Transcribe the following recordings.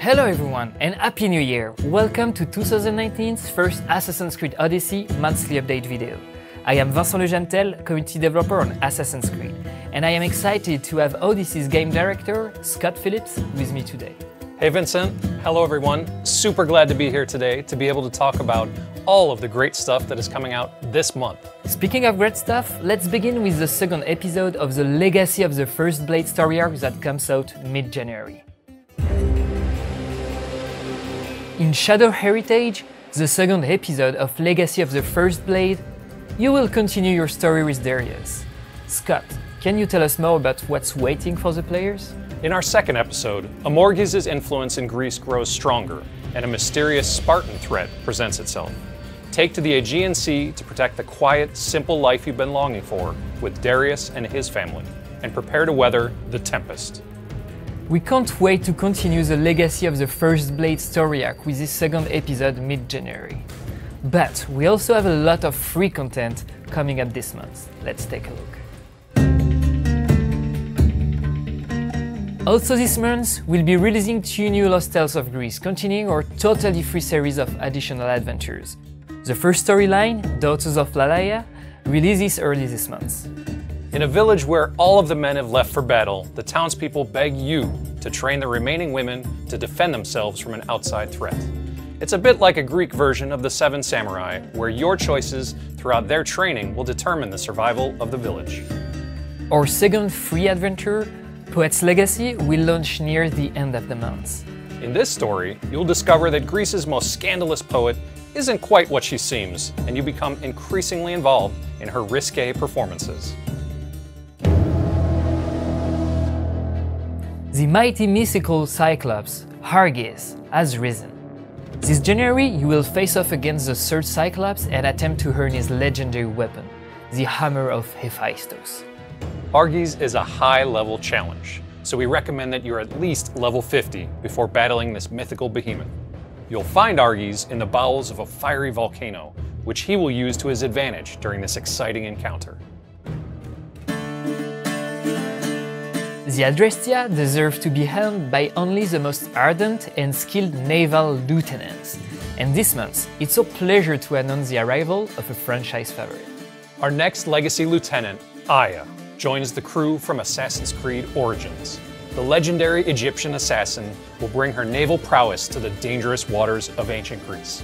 Hello everyone and Happy New Year! Welcome to 2019's first Assassin's Creed Odyssey monthly update video. I am Vincent Lejantel, community developer on Assassin's Creed, and I am excited to have Odyssey's game director, Scott Phillips, with me today. Hey Vincent, hello everyone. Super glad to be here today to be able to talk about all of the great stuff that is coming out this month. Speaking of great stuff, let's begin with the second episode of the Legacy of the First Blade story arc that comes out mid-January. In Shadow Heritage, the second episode of Legacy of the First Blade, you will continue your story with Darius. Scott, can you tell us more about what's waiting for the players? In our second episode, Amorges' influence in Greece grows stronger, and a mysterious Spartan threat presents itself. Take to the Aegean Sea to protect the quiet, simple life you've been longing for with Darius and his family, and prepare to weather the Tempest. We can't wait to continue the Legacy of the First Blade story arc with this second episode mid-January. But we also have a lot of free content coming up this month. Let's take a look. Also this month, we'll be releasing 2 new Lost Tales of Greece, continuing our totally free series of additional adventures. The first storyline, Daughters of Lalaya, releases early this month. In a village where all of the men have left for battle, the townspeople beg you to train the remaining women to defend themselves from an outside threat. It's a bit like a Greek version of the Seven Samurai, where your choices throughout their training will determine the survival of the village. Our second free adventure, Poet's Legacy, will launch near the end of the month. In this story, you'll discover that Greece's most scandalous poet isn't quite what she seems, and you become increasingly involved in her risque performances. The mighty mythical Cyclops, Arges, has risen. This January, you will face off against the third Cyclops and attempt to earn his legendary weapon, the Hammer of Hephaestus. Arges is a high-level challenge, so we recommend that you're at least level 50 before battling this mythical behemoth. You'll find Arges in the bowels of a fiery volcano, which he will use to his advantage during this exciting encounter. The Adrestia deserve to be held by only the most ardent and skilled naval lieutenants, and this month, it's a pleasure to announce the arrival of a franchise favorite. Our next Legacy Lieutenant, Aya, joins the crew from Assassin's Creed Origins. The legendary Egyptian assassin will bring her naval prowess to the dangerous waters of ancient Greece.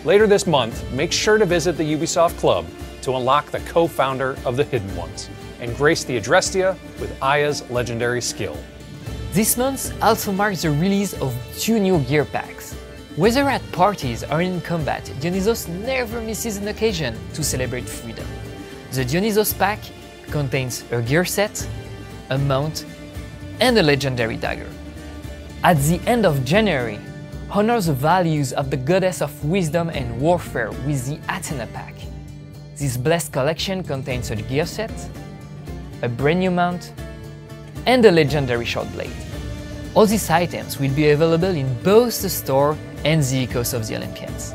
Later this month, make sure to visit the Ubisoft Club to unlock the co-founder of the Hidden Ones and grace the Adrestia with Aya's legendary skill. This month also marks the release of 2 new gear packs. Whether at parties or in combat, Dionysos never misses an occasion to celebrate freedom. The Dionysos pack contains a gear set, a mount, and a legendary dagger. At the end of January, honor the values of the goddess of wisdom and warfare with the Athena pack. This blessed collection contains a gear set, a brand new mount, and a legendary short blade. All these items will be available in both the store and the Echoes of the Olympians.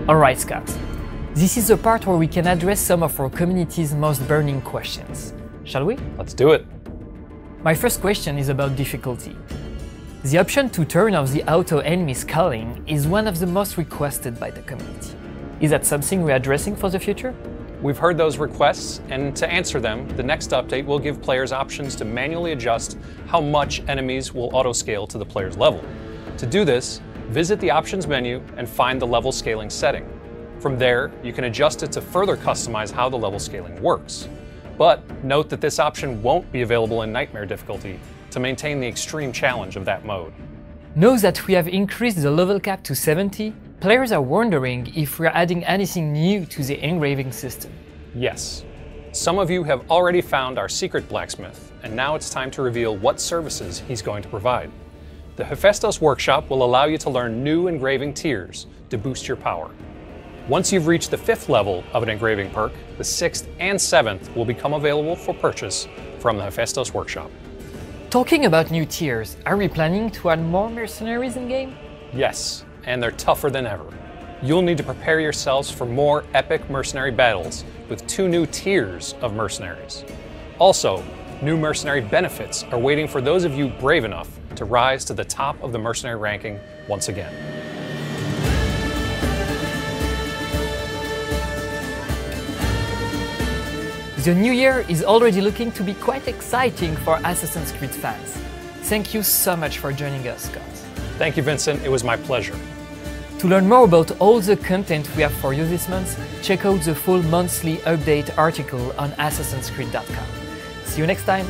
Alright Scott, this is the part where we can address some of our community's most burning questions. Shall we? Let's do it. My first question is about difficulty. The option to turn off the auto enemy sculling is one of the most requested by the community. Is that something we're addressing for the future? We've heard those requests, and to answer them, the next update will give players options to manually adjust how much enemies will auto-scale to the player's level. To do this, visit the Options menu and find the level scaling setting. From there, you can adjust it to further customize how the level scaling works. But note that this option won't be available in Nightmare difficulty to maintain the extreme challenge of that mode. Now that we have increased the level cap to 70, players are wondering if we're adding anything new to the engraving system. Yes. Some of you have already found our secret blacksmith, and now it's time to reveal what services he's going to provide. The Hephaestus workshop will allow you to learn new engraving tiers to boost your power. Once you've reached the 5th level of an engraving perk, the 6th and 7th will become available for purchase from the Hephaestus workshop. Talking about new tiers, are we planning to add more mercenaries in-game? Yes, and they're tougher than ever. You'll need to prepare yourselves for more epic mercenary battles with 2 new tiers of mercenaries. Also, New mercenary benefits are waiting for those of you brave enough to rise to the top of the mercenary ranking once again. The new year is already looking to be quite exciting for Assassin's Creed fans. Thank you so much for joining us, Scott. Thank you, Vincent. It was my pleasure. To learn more about all the content we have for you this month, check out the full monthly update article on assassinscreed.com. See you next time!